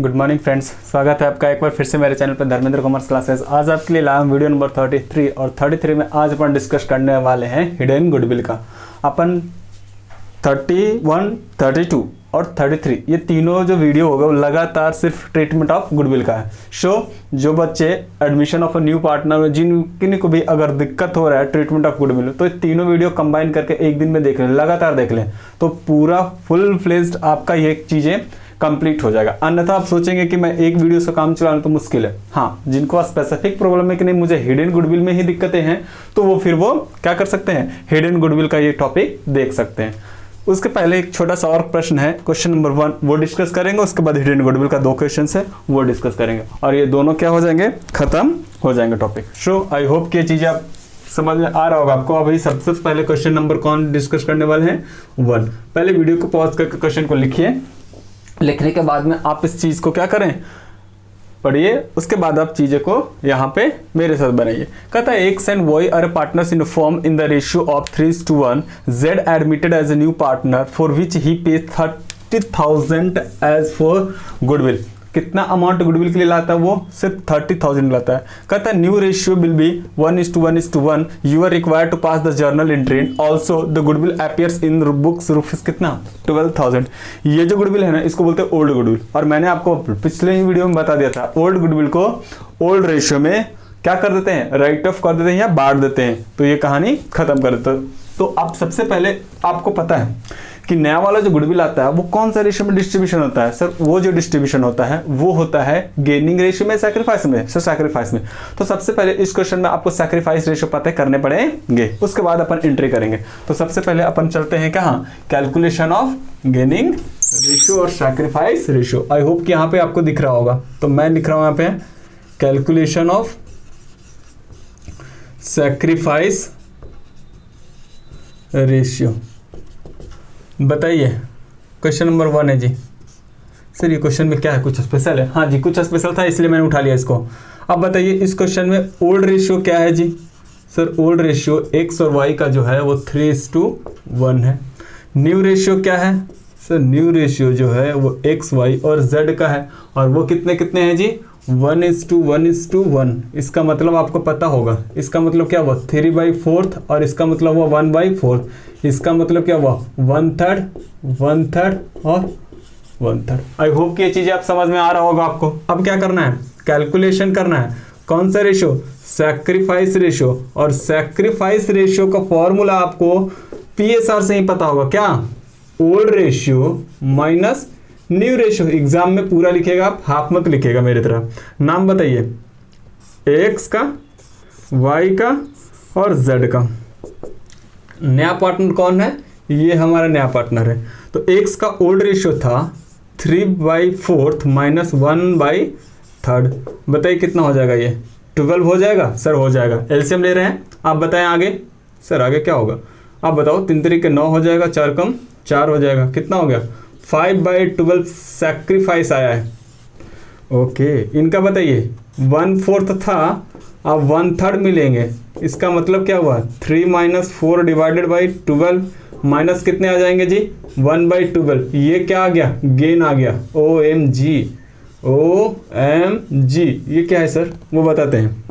Good morning friends, स्वागत है आपका एक बार फिर से मेरे चैनल पर धर्मेंद्र कॉमर्स क्लासेस। आज आपके लिए लाया हूं वीडियो नंबर 33 और 33 में आज अपन डिस्कस करने वाले हैं हिडन गुडविल का। अपन 31, 32 और 33 ये तीनों जो वीडियो होगा वो लगातार सिर्फ ट्रीटमेंट ऑफ गुडविल का है। जो बच्चे admission of a new partner में जिन को भी अगर दिक्कत हो रहा है ट्रीटमेंट ऑफ गुडविल, तो ये तीनों वीडियो कंबाइन करके एक दिन में देख लें, लगातार देख लें, तो पूरा फुल फ्लेज्ड आपका ये चीज़ें कंप्लीट हो जाएगा। अन्यथा आप सोचेंगे कि मैं एक वीडियो से काम चलाना तो मुश्किल है। हाँ, जिनको स्पेसिफिक प्रॉब्लम है कि नहीं मुझे हिडन गुडविल में ही दिक्कतें हैं, तो वो फिर वो क्या कर सकते हैं, हिडन गुडविल का ये टॉपिक देख सकते हैं। उसके पहले एक छोटा सा और प्रश्न है, क्वेश्चन नंबर 1 वो डिस्कस करेंगे, उसके बाद हिडन गुडविल का 2 क्वेश्चन है वो डिस्कस करेंगे और ये दोनों क्या हो जाएंगे, खत्म हो जाएंगे टॉपिक। आई होप कि ये चीज़ें आप समझ में आ रहा होगा आपको। अभी सबसे पहले क्वेश्चन नंबर कौन डिस्कस करने वाले हैं, 1। पहले वीडियो को पॉज करके क्वेश्चन को लिखिए, लिखने के बाद में आप इस चीज को क्या करें, पढ़िए, उसके बाद आप चीजें को यहाँ पे मेरे साथ बनाइए। कहता है X and Y are partners in form in the ratio of 3:1। Z admitted as a new partner for which he pay 30,000 as for goodwill. कितना अमाउंट गुडविल के लिए लाता है, वो सिर्फ 30,000 लाता है। कहता है new ratio will be 1:1:1। You are required to pass the journal entry. Also the goodwill appears in books rupees कितना, 12,000। ये जो गुडविल है ना, इसको बोलते हैं ओल्ड गुडविल। और मैंने आपको पिछले ही वीडियो में बता दिया था, ओल्ड गुडविल को ओल्ड रेशियो में क्या कर देते हैं, राइट ऑफ कर देते हैं या बांट देते हैं, तो ये कहानी खत्म कर देते हैं। तो अब सबसे पहले आपको पता है कि नया वाला जो गुडविल आता है वो कौन सा रेशियो में डिस्ट्रीब्यूशन होता है। सर वो जो डिस्ट्रीब्यूशन होता है वो होता है गेनिंग रेशियो में, सैक्रिफाइस में। सर सैक्रिफाइस में, तो सबसे पहले इस क्वेश्चन में आपको सैक्रिफाइस रेशियो पता करने पड़ेंगे, उसके बाद अपन एंट्री करेंगे। तो सबसे पहले अपन चलते हैं कहाँ, कैलकुलेशन ऑफ गेनिंग रेशियो और सैक्रिफाइस रेशियो। आई होप कि यहाँ पे आपको दिख रहा होगा, तो मैं लिख रहा हूँ यहाँ पे कैलकुलेशन ऑफ सैक्रिफाइस रेशियो। बताइए, क्वेश्चन नंबर 1 है जी। सर ये क्वेश्चन में क्या है, कुछ स्पेशल है? हाँ जी, कुछ स्पेशल था इसलिए मैंने उठा लिया इसको। अब बताइए इस क्वेश्चन में ओल्ड रेशियो क्या है जी। सर ओल्ड रेशियो एक्स और वाई का जो है वो 3:1 है। न्यू रेशियो क्या है? सर न्यू रेशियो जो है वो एक्स वाई और जेड का है, और वो कितने कितने हैं जी, 1:1:1। इसका मतलब आपको पता होगा, इसका मतलब क्या हुआ, 3/4, और इसका मतलब हुआ 1/4। इसका मतलब क्या हुआ, 1/3, 1/3 और 1/3। आई होप कि ये चीजें आप समझ में आ रहा होगा आपको। अब क्या करना है, कैलकुलेशन करना है। कौन सा रेशियो, सैक्रिफाइस रेशियो। और सैक्रिफाइस रेशियो का फॉर्मूला आपको PSR से ही पता होगा, क्या, old ratio minus new ratio. Exam में पूरा लिखेगा आप, हाफ मत लिखेगा मेरी तरह। नाम बताइए, एक्स का, वाई का और जेड का। नया पार्टनर कौन है, ये हमारा नया पार्टनर है। तो एक्स का ओल्ड रेशियो था 3/4 माइनस 1/3। बताइए कितना हो जाएगा, ये 12 हो जाएगा। सर हो जाएगा, एलसीएम ले रहे हैं, आप बताएं आगे। सर आगे क्या होगा, आप बताओ। 3 तरीके 9 हो जाएगा, 4 कम 4 हो जाएगा, कितना हो गया, 5/12 सैक्रिफाइस आया है। ओके, इनका बताइए 1/4 था, अब 1/3 मिलेंगे। इसका मतलब क्या हुआ, 3 - 4 डिवाइडेड बाई 12 माइनस कितने आ जाएंगे जी, 1/12। ये क्या आ गया, गेन आ गया। OMG, ये क्या है सर, वो बताते हैं।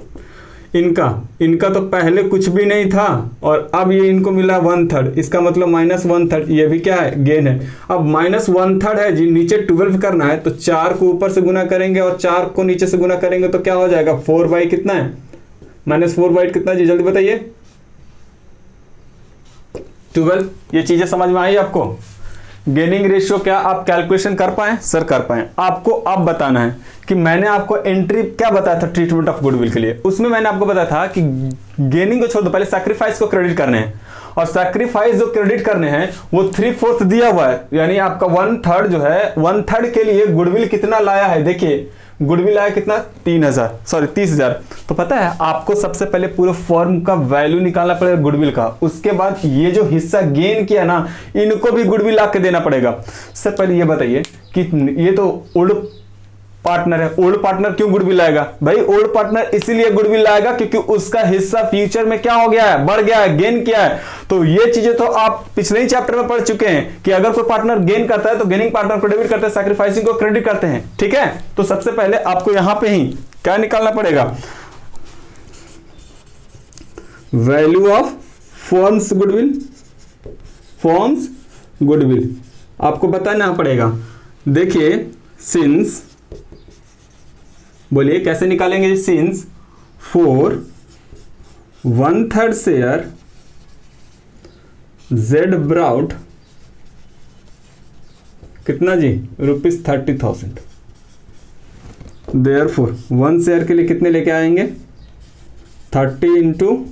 इनका तो पहले कुछ भी नहीं था और अब ये इनको मिला 1/3, इसका मतलब -1/3। ये भी क्या है, गेन है। अब -1/3 है जी, नीचे 12 करना है, तो 4 को ऊपर से गुना करेंगे और 4 को नीचे से गुना करेंगे तो क्या हो जाएगा, 4 कितना है, -4 कितना जी, जल्दी बताइए। 12। ये चीजें समझ में आई आपको। गेनिंग रेशियो क्या आप कैलकुलेशन कर पाए? सर कर पाए। आपको अब बताना है कि मैंने आपको एंट्री क्या बताया था ट्रीटमेंट ऑफ गुडविल के लिए। उसमें मैंने आपको बताया था कि गेनिंग को छोड़ दो, पहले सैक्रिफाइस को क्रेडिट करने हैं, और सैक्रिफाइस जो क्रेडिट करने हैं वो 3/4 दिया हुआ है, यानी आपका 1/3 जो है, 1/3 के लिए गुडविल कितना लाया है। देखिए गुडविल आया कितना, 30,000। तो पता है आपको सबसे पहले पूरे फॉर्म का वैल्यू निकालना पड़ेगा गुडविल का, उसके बाद ये जो हिस्सा गेन किया ना, इनको भी गुडविल ला के देना पड़ेगा। सर पहले ये बताइए कि ये तो ओल्ड पार्टनर है। ओल्ड पार्टनर क्यों गुडविल लाएगा भाई? ओल्ड पार्टनर इसीलिए गुडविल लाएगा क्योंकि उसका हिस्सा फ्यूचर में क्या हो गया है, बढ़ गया है, गेन किया है। तो ये चीजें तो आप पिछले ही चैप्टर में पढ़ चुके हैं कि अगर कोई पार्टनर गेन करता है तो गेनिंग पार्टनर को डेबिट करते हैं, सैक्रिफाइसिंग को क्रेडिट करते हैं। ठीक है, तो सबसे पहले आपको यहां पे ही क्या निकालना पड़ेगा, value of firms goodwill. Firms goodwill आपको बताना पड़ेगा। देखिए सिंस, बोलिए कैसे निकालेंगे, since for 1/3 share Z brought कितना जी, ₹30,000। देयरफॉर 1 शेयर के लिए कितने लेके आएंगे, 30 ×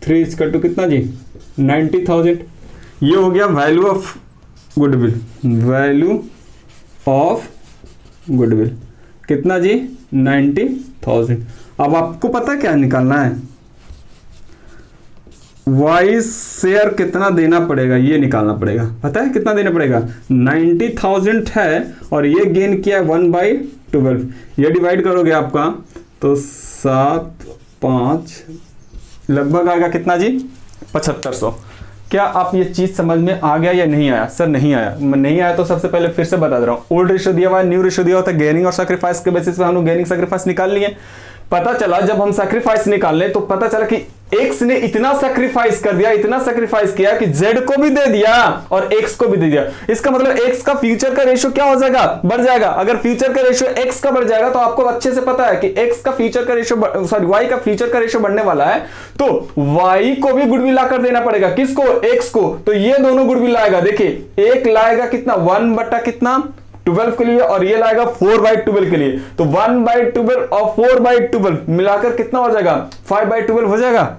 3 = कितना जी, 90,000। ये हो गया value of goodwill. Value of goodwill कितना जी, 90,000। अब आपको पता क्या निकालना है, वाई शेयर कितना देना पड़ेगा, ये निकालना पड़ेगा। पता है कितना देना पड़ेगा, 90,000 है और ये गेन किया 1/12। ये डिवाइड करोगे आपका तो 7, 5 लगभग आएगा कितना जी, 7500। क्या आप ये चीज समझ में आ गया या नहीं आया? सर नहीं आया। नहीं आया तो सबसे पहले फिर से बता दे रहा हूँ, ओल्ड रेशियो दिया हुआ है, न्यू रेशियो दिया होता है, गेनिंग और सैक्रिफाइस के बेसिस पे हम लोग गेनिंग सैक्रिफाइस निकाल लिए। पता चला जब हम सैक्रिफाइस निकालने तो पता चला कि एक्स ने इतना सैक्रिफाइस कर दिया, इतना सैक्रिफाइस किया कि जेड को भी दे दिया और एक्स को भी दे दिया। इसका मतलब एक्स का फ्यूचर का रेशियो क्या हो जाएगा, बढ़ जाएगा। अगर फ्यूचर का रेशियो एक्स का बढ़ जाएगा तो आपको अच्छे से पता है कि एक्स का फ्यूचर का रेशियो, सॉरी वाई का फ्यूचर का रेशियो बढ़ने वाला है, तो वाई को भी गुडविल लाकर देना पड़ेगा। किसको, एक्स को। तो ये दोनों गुडविल लाएगा। देखिए एक लाएगा कितना, 1/12 के लिए और ये लाएगा 4/12 के लिए। तो 1/12 और 4/12 मिलाकर कितना हो जाएगा, 5/12 हो जाएगा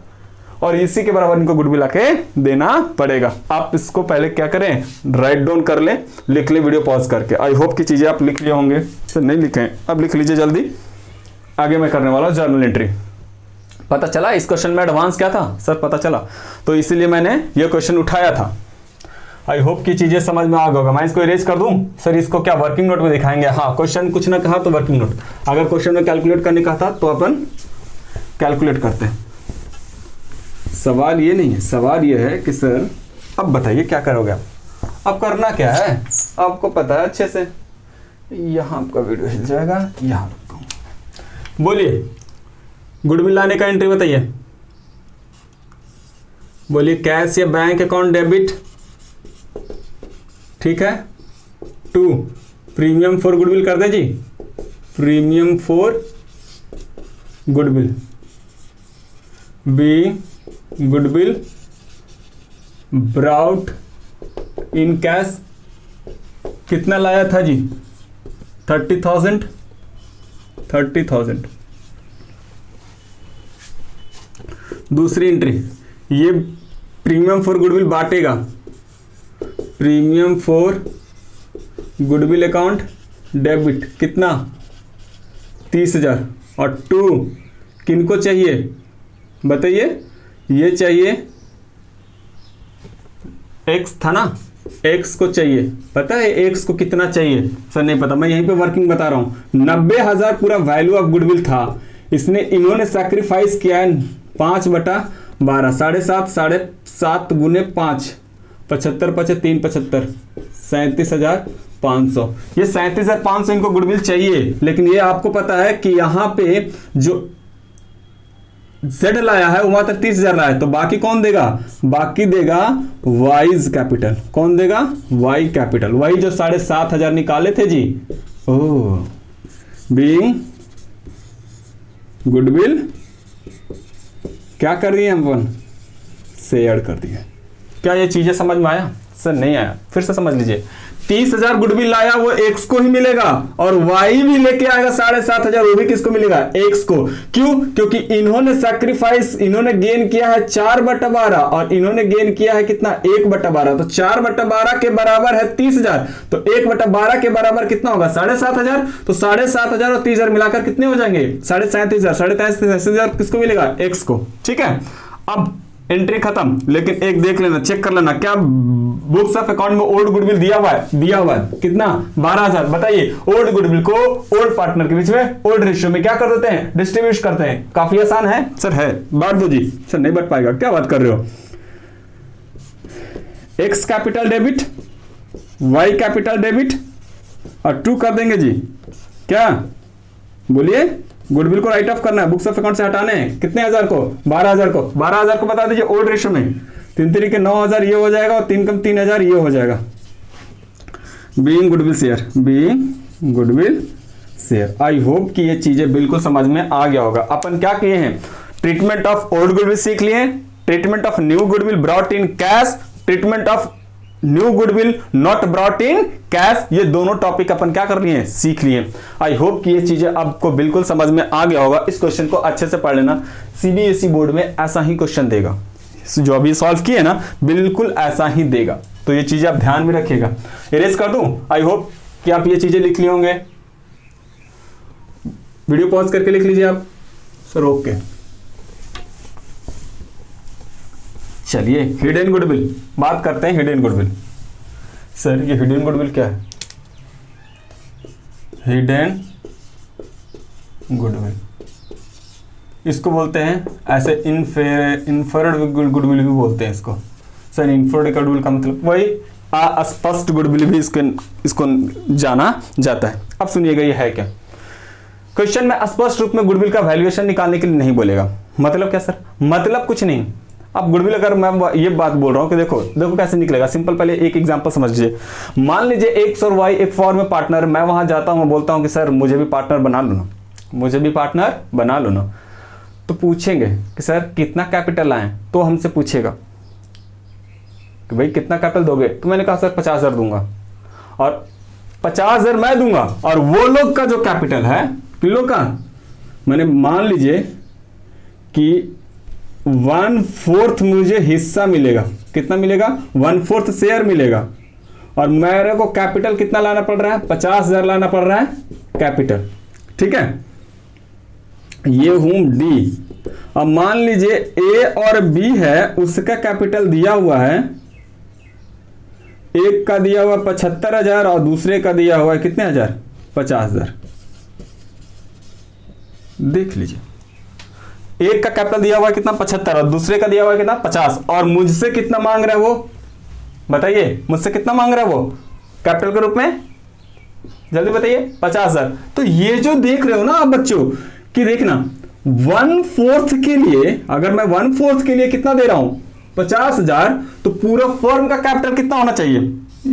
और इसी के बराबर इनको गुडविल लाके देना पड़ेगा। आप इसको पहले क्या करें, राइट डाउन कर लें, लिख ले वीडियो पॉज करके। आई होप की चीजें आप लिख लिए होंगे। सर नहीं लिखे, अब लिख लीजिए जल्दी। आगे मैं करने वाला हूं जर्नल एंट्री। पता चला इस क्वेश्चन में एडवांस क्या था सर, पता चला, तो इसीलिए मैंने ये क्वेश्चन उठाया था। आई होप की चीजें समझ में आ गया होगा। मैं इसको इरेज कर दूं सर, इसको क्या वर्किंग नोट में दिखाएंगे। हाँ, क्वेश्चन कुछ ना कहा तो वर्किंग नोट। अगर क्वेश्चन में कैलकुलेट करने का था तो अपन कैलकुलेट करते हैं। सवाल ये नहीं है, सवाल ये है कि सर अब बताइए क्या करोगे आप। अब करना क्या है आपको पता है अच्छे से। यहाँ आपका वीडियो हिल जाएगा, यहाँ रखता हूँ। बोलिए गुडविल लाने का एंट्री बताइए। बोलिए कैश या बैंक अकाउंट डेबिट, ठीक है। 2 प्रीमियम फॉर गुडविल कर दे जी, premium for goodwill. B goodwill brought in cash, कितना लाया था जी, 30,000। दूसरी एंट्री, ये प्रीमियम फॉर गुडविल बांटेगा, premium for goodwill account debit कितना, 30,000। और 2 किनको चाहिए बताइए, ये चाहिए एक्स था ना, एक्स को चाहिए। पता है एक्स को कितना चाहिए सर, नहीं पता, मैं यहीं पे वर्किंग बता रहा हूं। 90,000 पूरा वैल्यू ऑफ गुडविल था, इसने इन्होंने सैक्रिफाइस किया है 5/12, 7.5 गुने 5, 75 5 3 75, 37,500। ये 37,500 इनको गुडविल चाहिए, लेकिन ये आपको पता है कि यहां पे जो जेड लाया है वो मात्र 30,000 लाया है, तो बाकी कौन देगा, बाकी देगा वाइज कैपिटल। कौन देगा, वाई कैपिटल। वाई जो 7,500 निकाले थे जी, ओह बीइंग गुडविल क्या कर दिए हम अपन, शेयर कर दिए। क्या ये चीजें समझ में आया सर, नहीं आया, फिर से समझ लीजिए। 30,000 गुडविल लाया वो एक्स को ही मिलेगा और वाई भी लेके आएगा 7,500, वो भी किसको मिलेगा, एक्स को। क्यों, क्योंकि इन्होंने सैक्रिफाइस, इन्होंने गेन किया है 4/12 और इन्होंने गेन किया है कितना, 1/12। तो 4/12 के बराबर है 30,000, तो 1/12 के बराबर कितना होगा, 7,500। तो 7,500 और 30,000 मिलाकर कितने हो जाएंगे, 37,500। 37,500 किसको मिलेगा, एक्स को। ठीक है, अब एंट्री खत्म। लेकिन एक देख लेना, चेक कर लेना, क्या बुक्स ऑफ अकाउंट में ओल्ड गुडविल दिया हुआ है कितना 12,000। बताइए ओल्ड गुडविल को ओल्ड पार्टनर के बीच में ओल्ड रेशियो में क्या कर देते हैं, डिस्ट्रीब्यूट करते हैं। काफी आसान है सर, है बांट दो जी। सर नहीं बांट पाएगा, क्या बात कर रहे हो। X capital debit, Y capital debit और 2 कर देंगे जी। क्या बोलिए, गुडविल को राइट ऑफ करना है, बुक्स ऑफ अकाउंट से हटाने हैं। कितने हजार को, 12,000 को। 12,000 को बता दीजिए ओल्ड रेशियो में, 3 3 के 9,000 ये हो जाएगा और 3 कम 3,000 ये हो जाएगा। Being goodwill share, being goodwill share. I hope कि ये चीजें बिल्कुल समझ में आ गया होगा। अपन क्या किए हैं, ट्रीटमेंट ऑफ ओल्ड गुडविल सीख लिए, treatment of new goodwill brought in cash, treatment of new goodwill not brought in cash, ये दोनों टॉपिक अपन क्या कर लिए हैं, सीख लिए। आई होप कि ये चीजें आपको बिल्कुल समझ में आ गया होगा। इस क्वेश्चन को अच्छे से पढ़ लेना, सीबीएसई बोर्ड में ऐसा ही क्वेश्चन देगा, जो अभी सॉल्व किए ना बिल्कुल ऐसा ही देगा। तो ये चीजें आप ध्यान में रखिएगा। इरेज कर दूं, आई होप कि आप ये चीजें लिख लिए होंगे। वीडियो पॉज करके लिख लीजिए आप सर। ओके चलिए, हिडन गुडविल बात करते हैं। हिडन गुडविल, सर ये हिडन गुडविल क्या है, हिडन गुडविल इसको बोलते हैं ऐसे इन्फर्ड गुडविल भी बोलते हैं इसको। सर इन्फर्ड गुडविल का मतलब वही अस्पष्ट गुडविल भी इसको जाना जाता है। अब सुनिएगा ये है क्या। क्वेश्चन में स्पष्ट रूप में गुडविल का वैल्यूएशन निकालने के लिए नहीं बोलेगा। मतलब क्या सर, मतलब कुछ नहीं। अब गुडविल अगर मैं ये बात बोल रहा हूं कि देखो कैसे निकलेगा, सिंपल पहले एक एग्जांपल समझ लीजिए। मान लीजिए एक्स और वाई एक फॉर्म में पार्टनर, मैं वहां जाता हूं, मैं बोलता हूं कि सर मुझे भी पार्टनर बना लो ना, मुझे भी पार्टनर बना लो ना। तो पूछेंगे कि सर कितना कैपिटल लाएं, तो हमसे पूछेगा कि भाई कितना कैपिटल दोगे, तो मैंने कहा सर 50,000 दूंगा और 50,000 मैं दूंगा और वो लोग का जो कैपिटल है किलो का, मैंने मान लीजिए कि 1/4 मुझे हिस्सा मिलेगा। कितना मिलेगा, 1/4 शेयर मिलेगा और मेरे को कैपिटल कितना लाना पड़ रहा है, 50,000 लाना पड़ रहा है कैपिटल। ठीक है, ये हूं डी। अब मान लीजिए ए और बी है, उसका कैपिटल दिया हुआ है, एक का दिया हुआ 75,000 और दूसरे का दिया हुआ है कितने हजार, 50,000। देख लीजिए, एक का कैपिटल दिया हुआ है कितना 75 और दूसरे का दिया हुआ है कितना 50 और मुझसे कितना मांग रहा है वो, बताइए मुझसे कितना मांग रहा है वो कैपिटल के रूप में, जल्दी बताइए 50,000। तो ये जो देख रहे हो ना आप बच्चों कि देखना 1/4 के लिए, अगर मैं 1/4 के लिए कितना दे रहा हूं 50,000, तो पूरा फर्म का कैपिटल कितना होना चाहिए,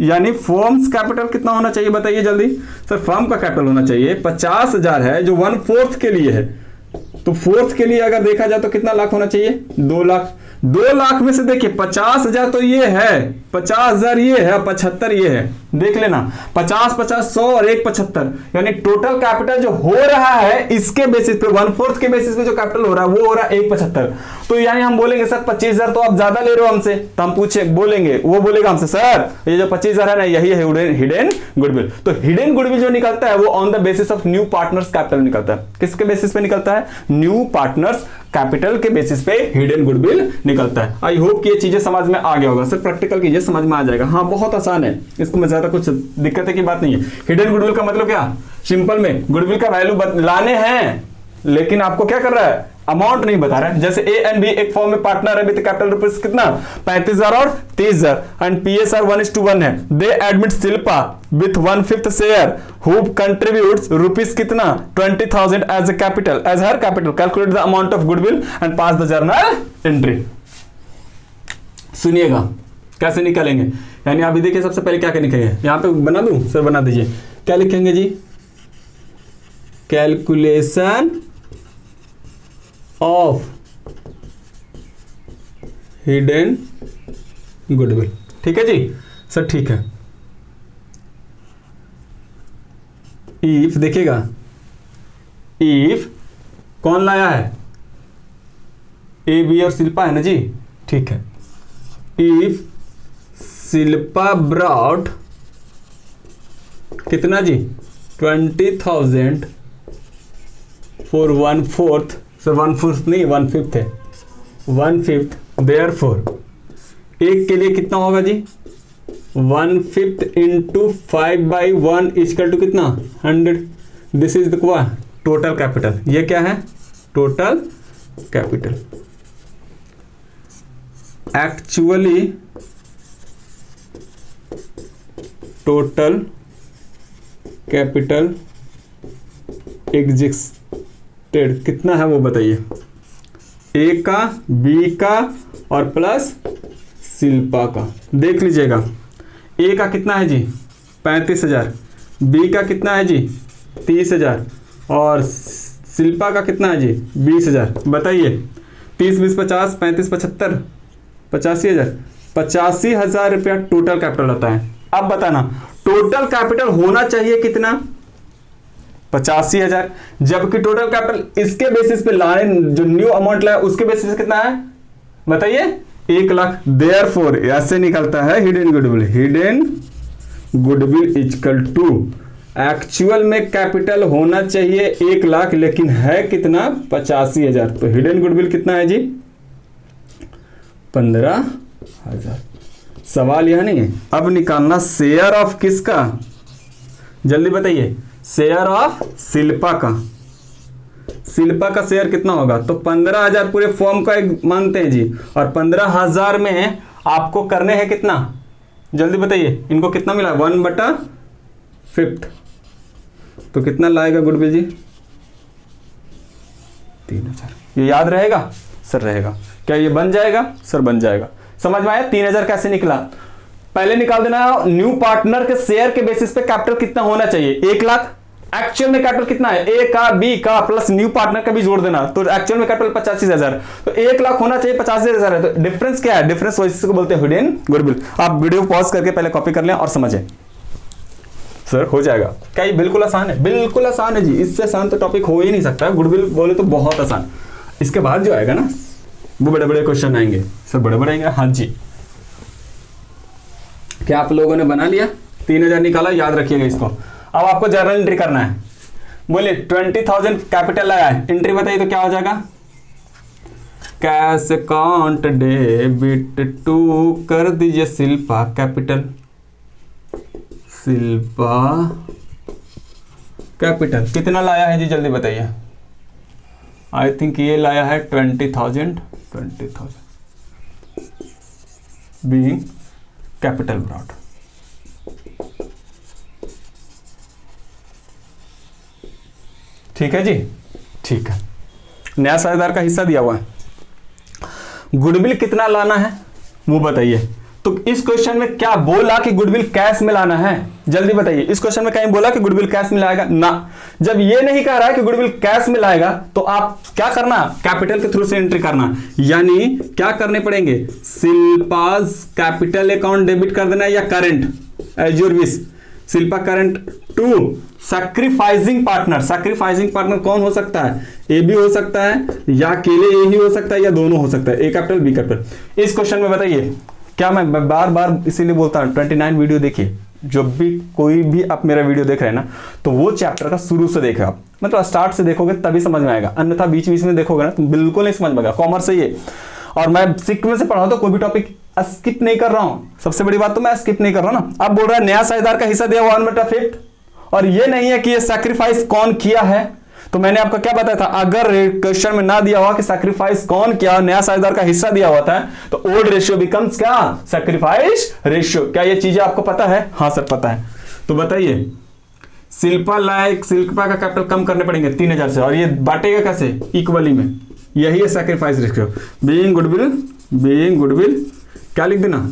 यानी फर्म्स कैपिटल कितना होना चाहिए बताइए जल्दी। सर फर्म का कैपिटल होना चाहिए 50,000 है जो 1/4 के लिए है, तो 4th के लिए अगर देखा जाए तो कितना लाख होना चाहिए, 2 लाख। 2 लाख में से देखिए 50,000 तो ये है, 50,000 ये है, 75 ये है। देख लेना 50 50 100 और 1 75, यानी टोटल कैपिटल जो हो रहा है इसके बेसिस पे 1/4 के बेसिस पे जो कैपिटल हो रहा है वो हो रहा है 175। तो यानी हम बोलेंगे सर 25,000 तो आप ज्यादा ले रहे हो हमसे, तो हम पूछे बोलेंगे, वो बोलेगा हमसे सर ये जो 25,000 है ना यही है हिडन गुडविल। तो हिडन गुडविल जो निकलता है वो on the basis of new partners capital निकलता है। किसके बेसिस पे निकलता है, न्यू पार्टनर्स कैपिटल के बेसिस पे हिडन गुडविल निकलता है। आई होप कि ये चीजें समझ में आ गया होगा। सर प्रैक्टिकल कीजिए समझ में आ जाएगा। हाँ बहुत आसान है, इसको में ज्यादा कुछ दिक्कत की बात नहीं है। हिडन गुडविल का मतलब क्या, सिंपल में गुडविल का वैल्यू लाने हैं, लेकिन आपको क्या कर रहा है, अमाउंट नहीं बता रहा है। जैसे ए एंड बी एक फॉर्म में पार्टनर है विद कैपिटल रुपीज कितना 35,000 और 30,000 एंड पीएसआर 1:1 है। They admit Shilpa with 1/5 share who contributes rupees कितना 20,000 as a capital, as her capital, calculate the amount of goodwill and pass the journal entry. सुनिएगा कैसे निकालेंगे, यानी अभी देखिए सबसे पहले क्या लिखेंगे, यहां पे बना दूं सर, बना दीजिए। क्या लिखेंगे जी, कैलकुलेशन ऑफ हिडन गुडविल। ठीक है जी सर, ठीक है। इफ देखिएगा, इफ कौन लाया है, ए बी और शिल्पा है ना जी, ठीक है। इफ शिल्पा ब्रॉट कितना जी 20,000 फॉर 1/4, सर 1/4 नहीं 1/5 है, 1/5 देयरफॉर एक के लिए कितना होगा जी, 1/5 इंटू 5/1 इक्वल टू कितना 100। This is the total capital. ये क्या है, total capital. Actually total capital existed कितना है वो बताइए, ए का, बी का और प्लस शिल्पा का। देख लीजिएगा, ए का कितना है जी 35,000, बी का कितना है जी 30,000 और शिल्पा का कितना है जी 20,000। बताइए 30 20 50 35 75 85,000, 85,000 रुपया टोटल कैपिटल होता है। अब बताना टोटल कैपिटल होना चाहिए कितना, 85,000, जबकि टोटल कैपिटल इसके बेसिस पे लाने जो न्यू अमाउंट लाया उसके बेसिस पे कितना है बताइए 1,00,000। देयरफॉर ऐसे निकलता है hidden goodwill, hidden goodwill equal to actual में कैपिटल होना चाहिए 1,00,000 लेकिन है कितना 85,000। तो हिडन गुडविल कितना है जी 15,000। सवाल यह नहीं है। अब निकालना शेयर ऑफ किसका, जल्दी बताइए, शेयर ऑफ शिल्पा का। शिल्पा का शेयर कितना होगा, तो 15,000 पूरे फॉर्म का एक मानते हैं जी, और 15,000 में आपको करने हैं कितना, जल्दी बताइए, इनको कितना मिला 1/5, तो कितना लाएगा गुडविल जी 3,000। ये याद रहेगा सर, रहेगा। क्या ये बन जाएगा सर, बन जाएगा। समझ में आया 3,000 कैसे निकला। पहले निकाल देना न्यू पार्टनर के शेयर के बेसिस पे कैपिटल कितना होना चाहिए 1,00,000। एक्चुअल में कैपिटल कितना है, ए का, बी का प्लस न्यू पार्टनर का भी जोड़ देना, तो एक्चुअल में कैपिटल 85,000, तो 1,00,000 होना चाहिए 85,000 है। तो डिफरेंस क्या है, डिफरेंस वैसे को बोलते हैं हिडन गुडविल। आप वीडियो पॉज करके पहले कॉपी कर लें और समझें। सर हो जाएगा क्या, ये बिल्कुल आसान है, बिल्कुल आसान है जी, इससे आसान तो टॉपिक हो ही नहीं सकता। गुडविल बोले तो बहुत आसान। इसके बाद जो आएगा ना वो बड़े बड़े क्वेश्चन आएंगे सर, बड़े बड़े आएंगे। हाँ जी, क्या आप लोगों ने बना लिया, 3,000 निकाला, याद रखिएगा इसको। अब आपको जर्नल एंट्री करना है। बोलिए 20,000 कैपिटल आया है, एंट्री बताइए तो क्या हो जाएगा, कैश अकाउंट डेबिट टू, कर दीजिए शिल्पा कैपिटल, शिल्पा कैपिटल कितना लाया है जी जल्दी बताइए। आई थिंक ये लाया है 20,000 बीइंग कैपिटल ब्रॉड। ठीक है जी, ठीक है। नया साझेदार का हिस्सा दिया हुआ है, गुडविल कितना लाना है वो बताइए। तो इस क्वेश्चन में क्या बोला कि गुडविल कैश में लाना है, जल्दी बताइए। इस क्वेश्चन में कहीं बोला कि गुडविल कैश में लाएगा ना। जब ये नहीं कह रहा है कि गुडविल कैश में लाएगा तो आप क्या करना, कैपिटल के थ्रू से एंट्री करना। यानी क्या करने पड़ेंगे, शिल्पाज कैपिटल अकाउंट डेबिट कर देना या current as your wish. Shilpa current to sacrificing partner. Sacrificing partner कौन हो सकता है, ए भी हो सकता है या अकेले ए ही हो सकता है या दोनों हो सकता है, ए कैपिटल बी कैपिटल। इस क्वेश्चन में बताइए, क्या मैं बार बार इसीलिए बोलता हूं 29 वीडियो देखिए। जब भी कोई भी आप मेरा वीडियो देख रहे हैं ना, तो वो चैप्टर का शुरू से देखें आप, मतलब स्टार्ट से देखोगे तभी समझ में आएगा, अन्यथा बीच बीच में देखोगे ना तो बिल्कुल नहीं समझ में आएगा। कॉमर्स से ये, और मैं सीक्वेंस से पढ़ाऊं तो कोई भी टॉपिक स्किप नहीं कर रहा हूं। सबसे बड़ी बात तो मैं स्किप नहीं कर रहा हूं ना। अब बोल रहा है नया साझेदार का हिस्सा दिया 1/5, और ये नहीं है कि ये सैक्रिफाइस कौन किया है। तो मैंने आपको क्या बताया था, अगर क्वेश्चन में ना दिया हुआ कि सैक्रिफाइस कौन किया, नया साझेदार का हिस्सा दिया हुआ था, तो ओल्ड रेशियो बिकम्स क्या, सैक्रिफाइस रेशियो। क्या ये चीजें आपको पता है? हाँ सर पता है। तो बताइए, शिल्पा लाइक, शिल्पा का कैपिटल कम करने पड़ेंगे 3,000 से, और ये बांटेगा कैसे, इक्वली में। यही है सैक्रिफाइस रेशियो। बीइंग गुडविल क्या लिख देना,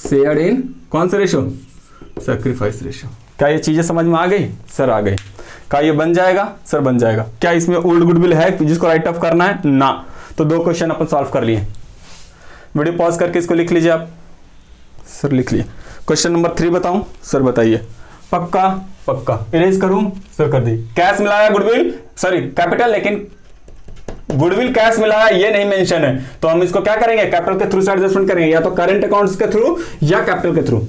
शेयर इन कौन सा रेशियो, सैक्रिफाइस रेशियो। क्या ये चीजें समझ में आ गई? सर आ गई। क्या ये बन जाएगा? सर बन जाएगा। क्या इसमें ओल्ड गुडविल है जिसको राइट ऑफ करना है? ना। तो 2 क्वेश्चन अपन सॉल्व कर लिए। वीडियो पॉज करके इसको लिख लीजिए आप। सर लिख लिए। क्वेश्चन नंबर 3 बताऊं? सर बताइए। पक्का? पक्का। इरेज करूं? सर कर दी। कैश मिलाया गुडविल, सॉरी कैपिटल, लेकिन गुडविल कैश मिलाया ये नहीं मेंशन है, तो हम इसको क्या करेंगे, कैपिटल के थ्रू से एडजस्टमेंट करेंगे, या तो करंट अकाउंट्स के थ्रू या कैपिटल के थ्रू।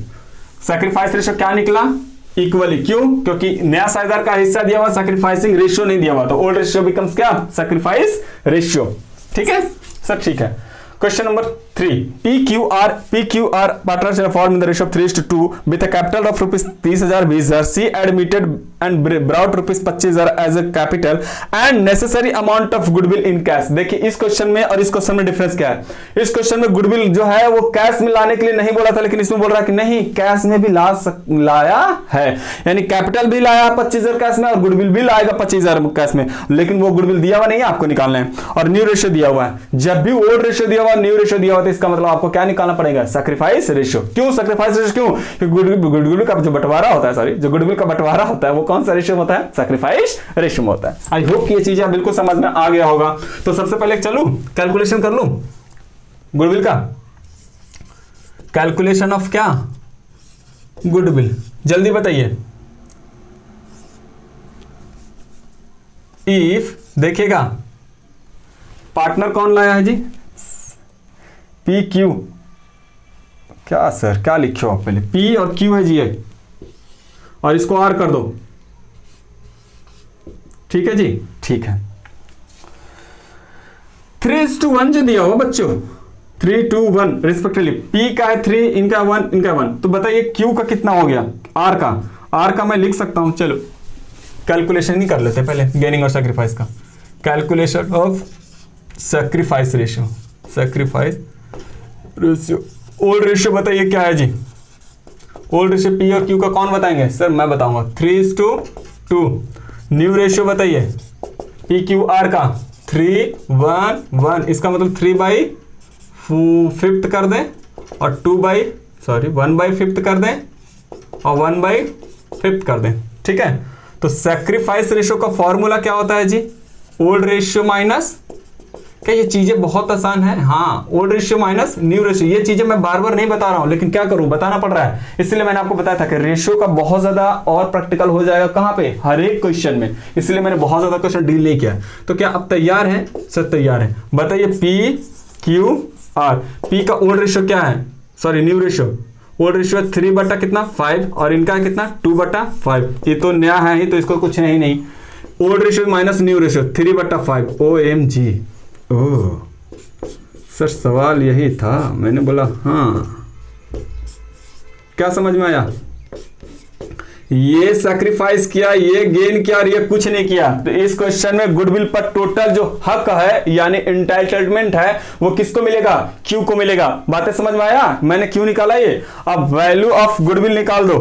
सैक्रिफाइस रेशियो क्या निकला, इक्वली। क्यों? क्योंकि नया साझेदार का हिस्सा दिया हुआ, सैक्रिफाइसिंग रेशियो नहीं दिया हुआ, तो ओल्ड रेशियो बिकम्स क्या, सैक्रिफाइस रेशियो। ठीक है सर? ठीक है। Question number 3, PQR partnership formed in the ratio of 3:2 with a capital of rupees 30,000 20,000. She admitted and brought rupees 25,000 as a capital and necessary amount of goodwill in cash. देखिए इस question में और इस question में difference क्या है। इस question में गुडविल जो है वो कैश में लाने के लिए नहीं बोला था, लेकिन इसमें बोल रहा है कि नहीं कैश में भी लाया है, यानी कैपिटल भी लाया 25,000 कैश में और गुडविल भी लाएगा 25,000 कैश में, लेकिन वो गुडविल दिया हुआ नहीं है, आपको निकालना है। और न्यू रेशियो दिया हुआ है, जब भी ओल्ड रेशियो दिया हुआ न्यू रेशियो दिया हुआ तो इसका मतलब आपको क्या निकालना पड़ेगा, सैक्रिफाइस रेशियो। क्यों सैक्रिफाइस रेशियो? क्यों? क्योंकि गुडविल का जो बंटवारा होता है, सॉरी जो गुडविल का बंटवारा होता है वो कौन सा रेशियो होता है, सैक्रिफाइस रेशियो होता है। आई होप कि ये चीजें बिल्कुल समझ में आ गया होगा। तो सबसे पहले चलूं कैलकुलेशन कर लूं गुडविल का, कैलकुलेशन ऑफ क्या, गुडविल। जल्दी बताइए। इफ देखिएगा पार्टनर कौन लाया है जी, पी क्यू, क्या सर क्या लिखे हो आप, पहले पी और क्यू है जी ये, और इसको आर कर दो, ठीक है जी, ठीक है। 3:1 जो दिया हुआ बच्चों, 3:1 रिस्पेक्टिवली, पी का है 3, इनका 1, इनका 1, तो बताइए क्यू का कितना हो गया, आर का मैं लिख सकता हूं, चलो कैलकुलेशन ही कर लेते हैं पहले गेनिंग और सैक्रिफाइस का। Calculation of sacrifice ratio, sacrifice ratio, old ratio बताइए क्या है जी, ओल्ड रेशियो पी और क्यू का कौन बताएंगे, सर मैं बताऊंगा, 3:2। न्यू रेशियो बताइए पी क्यू आर का 3:1, इसका मतलब 3/5 कर दें और 1/5 कर दें और 1/5 कर दें, ठीक है। तो सैक्रिफाइस रेशियो का फॉर्मूला क्या होता है जी, ओल्ड रेशियो माइनस, क्या ये चीजें बहुत आसान है, हाँ old ratio minus new ratio. ये चीजें मैं बार बार नहीं बता रहा हूं, लेकिन क्या करूं बताना पड़ रहा है, इसलिए मैंने आपको बताया था कि रेशियो का बहुत ज्यादा और प्रैक्टिकल हो जाएगा कहां पे, हर एक क्वेश्चन में, इसलिए मैंने बहुत ज्यादा क्वेश्चन डील नहीं किया। तो क्या अब तैयार है, सर तैयार है। बताइए पी क्यू आर, पी का ओल्ड रेशियो क्या है, sorry new ratio, old ratio 3/5 और इनका कितना 2/5, ये तो नया है ही तो इसको कुछ नहीं, old ratio minus new ratio 3/5, OMG, oh sir सवाल यही था, मैंने बोला हाँ, क्या समझ में आया, ये सैक्रिफाइस किया, ये गेन किया और ये कुछ नहीं किया। तो इस क्वेश्चन में गुडविल पर टोटल जो हक है यानी एंटाइटलमेंट है वो किसको मिलेगा, क्यू को मिलेगा। बातें समझ में आया, मैंने क्यों निकाला ये। अब वैल्यू ऑफ गुडविल निकाल दो,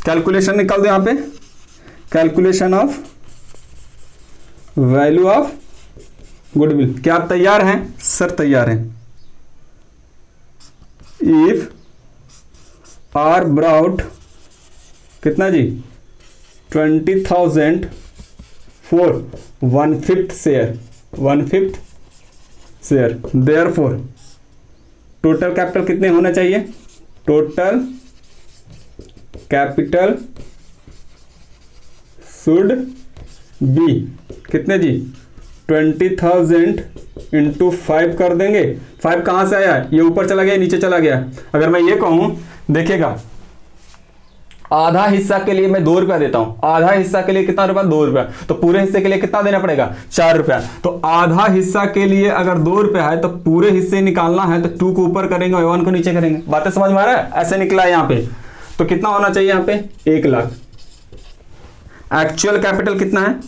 कैलकुलेशन निकाल दो यहां पे, calculation of value of goodwill. क्या आप तैयार हैं, सर तैयार हैं। इफ आर ब्राउट कितना जी 20,000 for 1/5 share, therefore total capital कितने होना चाहिए, टोटल कैपिटल शुड बी कितने जी 20,000 इंटू 5 कर देंगे। 5 कहां से आया, ये ऊपर चला गया नीचे चला गया। अगर मैं ये कहूं देखिएगा, आधा हिस्सा के लिए मैं 2 रुपया देता हूं, आधा हिस्सा के लिए कितना रुपया 2 रुपया, तो पूरे हिस्से के लिए कितना देना पड़ेगा 4 रुपया। तो आधा हिस्सा के लिए अगर 2 रुपया है तो पूरे हिस्से निकालना है तो 2 को ऊपर करेंगे और 1 को नीचे करेंगे। बातें समझ में आ रहा है, ऐसे निकला है यहां पे। तो कितना होना चाहिए यहां पे 1 लाख। एक्चुअल कैपिटल कितना है,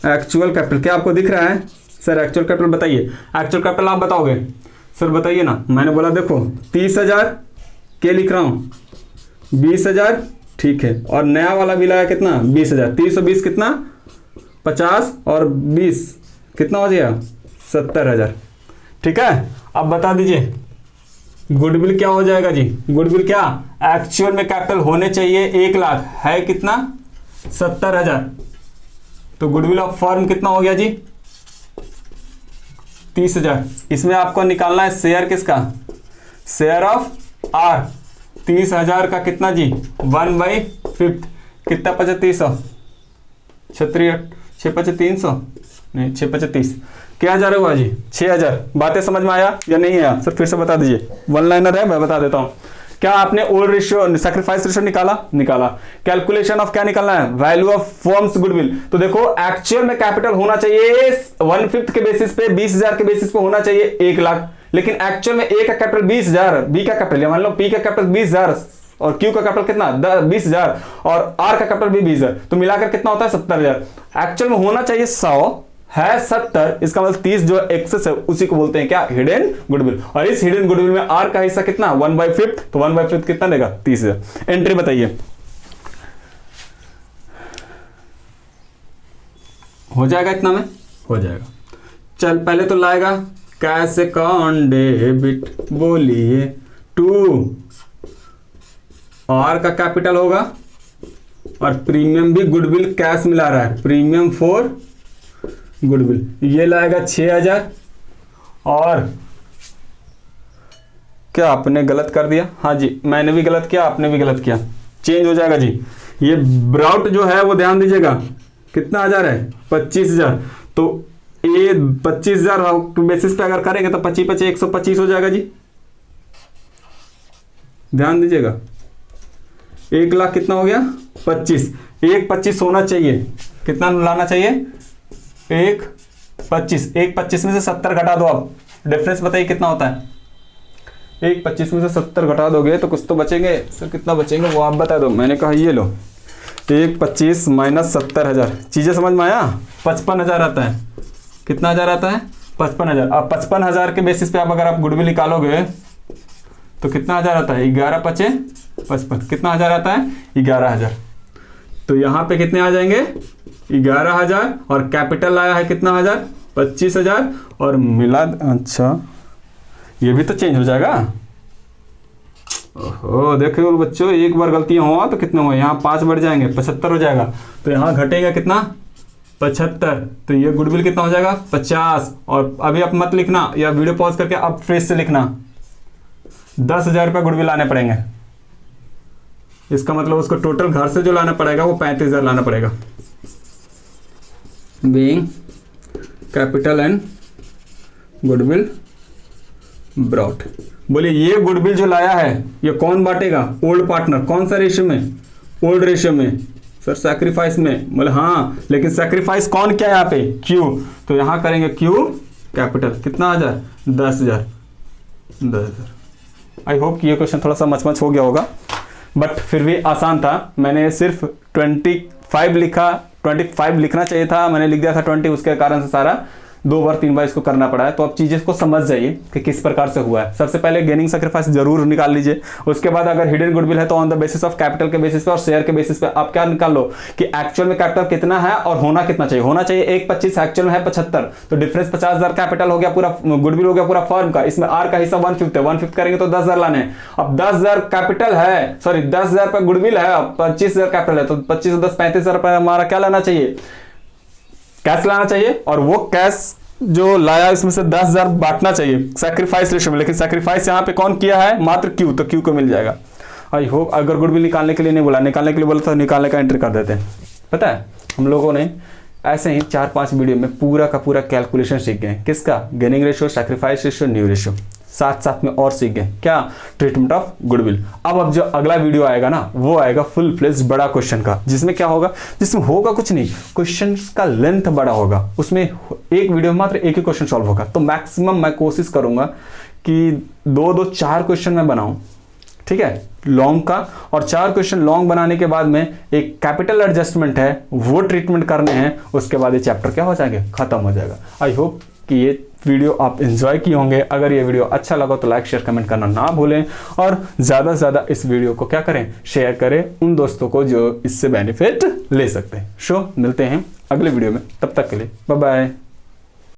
एक्चुअल कैपिटल क्या आपको दिख रहा है, सर एक्चुअल कैपिटल बताइए, एक्चुअल कैपिटल आप बताओगे, सर बताइए ना। मैंने बोला देखो 30,000 के लिख रहा हूं, 20,000 ठीक है, और नया वाला भी लाया कितना 20,000, 320 कितना 50 और 20 कितना हो जाएगा 70,000, ठीक है। अब बता दीजिए गुडविल क्या हो जाएगा जी, गुडविल क्या एक्चुअल में कैपिटल होने चाहिए 1 लाख, है कितना 70,000, तो गुडविल ऑफ फर्म कितना हो गया जी 30,000। इसमें आपको निकालना है शेयर किसका, शेयर ऑफ आर, 30,000 का कितना जी 1/5 कितना 3500, 6/300 नहीं 6/35 क्या हजार हुआ जी 6,000। बातें समझ में आया या नहीं आया, सर फिर से बता दीजिए, वन लाइनर है मैं बता देता हूं। क्या आपने ओल्ड रेशियो सैक्रिफाइस रेशियो निकाला। कैलकुलेशन ऑफ क्या निकालना है, वैल्यू ऑफ फर्म्स गुडविल। तो देखो एक्चुअल में कैपिटल होना चाहिए 1/5 के बेसिस पे 20,000 के बेसिस पे होना चाहिए 1 लाख, लेकिन एक्चुअल में ए का कैपिटल 20,000, बी का कैपिटल मान लो पी का कैपिटल 20,000 और क्यू का कैपिटल कितना 20,000 और आर का कैपिटल भी 20,000, तो मिलाकर कितना होता है 70,000। एक्चुअल में होना चाहिए 100 है 70, इसका मतलब 30 जो एक्सेस है उसी को बोलते हैं क्या, हिडन गुडविल। और इस हिडन गुडविल में आर का हिस्सा कितना 1/5, तो 1/5 कितना देगा 30,000। एंट्री बताइए, हो जाएगा इतना में, हो जाएगा। चल पहले तो लाएगा कैश अकाउंट डेबिट, बोलिए टू आर का कैपिटल होगा और प्रीमियम भी गुडविल कैश मिला रहा है, प्रीमियम फॉर गुडविल, ये लाएगा 6,000। और क्या आपने गलत कर दिया, हाँ जी मैंने भी गलत किया, आपने भी गलत किया, चेंज हो जाएगा जी। ये ब्राउट जो है वो ध्यान दीजिएगा कितना हजार है 25,000, तो ये 25,000 बेसिस पे अगर करेंगे तो 25 125 हो जाएगा जी, ध्यान दीजिएगा। 1 लाख कितना हो गया 25, 1/25 होना चाहिए, कितना लाना चाहिए 1/25, 1/25 में से 70 घटा दो, आप डिफरेंस बताइए कितना होता है। 1/25 में से 70 घटा दोगे तो कुछ तो बचेंगे सर, कितना बचेंगे वो आप बता दो। मैंने कहा ये लो 1/25 माइनस 70,000, चीजें समझ में आया। 55,000 आता है, कितना हजार आता है 55,000। अब 55,000 के बेसिस पे आप अगर आप गुडविल निकालोगे तो कितना हजार आता है 11×5 = 55, कितना हजार आता है 11,000। तो यहाँ पे कितने आ जाएंगे 11,000 और कैपिटल आया है कितना हजार 25,000 और मिला, अच्छा ये भी तो चेंज हो जाएगा। ओहो देखो बच्चों, एक बार गलतियां हुआ तो कितने हुए, यहाँ 5 बढ़ जाएंगे 75 हो जाएगा, तो यहाँ घटेगा कितना 75, तो ये गुडविल कितना हो जाएगा 50। और अभी आप मत लिखना या वीडियो पॉज करके अब फ्रेश से लिखना, 10,000 रुपये गुडविल लाने पड़ेंगे। इसका मतलब उसको टोटल घर से जो लाना पड़ेगा वो 35,000 लाना पड़ेगा। Being capital and goodwill brought, बोलिए ये गुडविल जो लाया है ये कौन बांटेगा, ओल्ड पार्टनर। कौन सा रेशियो में, ओल्ड रेशियो में सर, सैक्रिफाइस में। बोले हाँ, लेकिन सैक्रिफाइस कौन क्या है यहाँ पे क्यू, तो यहाँ करेंगे क्यू कैपिटल कितना हजार 10,000। आई होप कि ये क्वेश्चन थोड़ा सा मच हो गया होगा, बट फिर भी आसान था। मैंने सिर्फ 25 लिखा, 25 लिखना चाहिए था, मैंने लिख दिया था 20, उसके कारण से सारा 2 बार 3 बार इसको करना पड़ा है। तो आप चीज़ें को समझ जाइए कि किस प्रकार से हुआ है। सबसे पहले गेनिंग सैक्रिफाइस जरूर निकाल लीजिए, उसके बाद अगर हिडन गुडविल है तो on the basis of capital के बेसिस पे और शेयर के बेसिस पे आप क्या निकाल लो कि एक्चुअल में कैपिटल कितना है और होना कितना चाहिए। होना चाहिए 1/25, एक्चुअल में है 75, तो डिफरेंस 50,000 कैपिटल हो गया, पूरा गुडविल हो गया पूरा फर्म का। इसमें आर का हिस्सा 1/5 है, 1/5 करेंगे तो 10,000 लाने हैं। अब 10,000 कैपिटल है, सॉरी 10,000 रुपये गुडविल है, 25,000 कैपिटल है, तो 25 10 35,000 रुपये हमारा क्या लाना चाहिए, कैश लाना चाहिए। और वो कैश जो लाया इसमें से 10,000 बांटना चाहिए सैक्रिफाइस रेशियो में, लेकिन सैक्रिफाइस यहाँ पे कौन किया है, मात्र क्यू, तो क्यू को मिल जाएगा। आई होप, अगर गुडविल निकालने के लिए नहीं बोला, निकालने के लिए बोला तो निकालने का एंट्री कर देते हैं। पता है हम लोगों ने ऐसे ही 4-5 वीडियो में पूरा का पूरा कैलकुलेशन सीख गए, किसका, gaining ratio, sacrifice ratio, new ratio, साथ साथ में और सीख गए क्या, ट्रीटमेंट ऑफ गुडविल। अब जो अगला वीडियो आएगा ना वो आएगा फुल फ्लेज्ड बड़ा क्वेश्चन का, जिसमें क्या होगा, जिसमें होगा कुछ नहीं, क्वेश्चन का लेंथ बड़ा होगा, उसमें एक वीडियो में मात्र एक ही क्वेश्चन सॉल्व होगा। तो मैक्सिमम मैं कोशिश करूंगा कि 2-4 क्वेश्चन मैं बनाऊं, ठीक है, लॉन्ग का। और 4 क्वेश्चन लॉन्ग बनाने के बाद में एक कैपिटल एडजस्टमेंट है वो ट्रीटमेंट करने हैं, उसके बाद ये चैप्टर क्या हो जाएगा, खत्म हो जाएगा। आई होप कि ये वीडियो आप एंजॉय किए होंगे। अगर ये वीडियो अच्छा लगा तो लाइक शेयर कमेंट करना ना भूलें, और ज़्यादा से ज़्यादा इस वीडियो को क्या करें, शेयर करें उन दोस्तों को जो इससे बेनिफिट ले सकते हैं। मिलते हैं अगले वीडियो में, तब तक के लिए बाय बाय।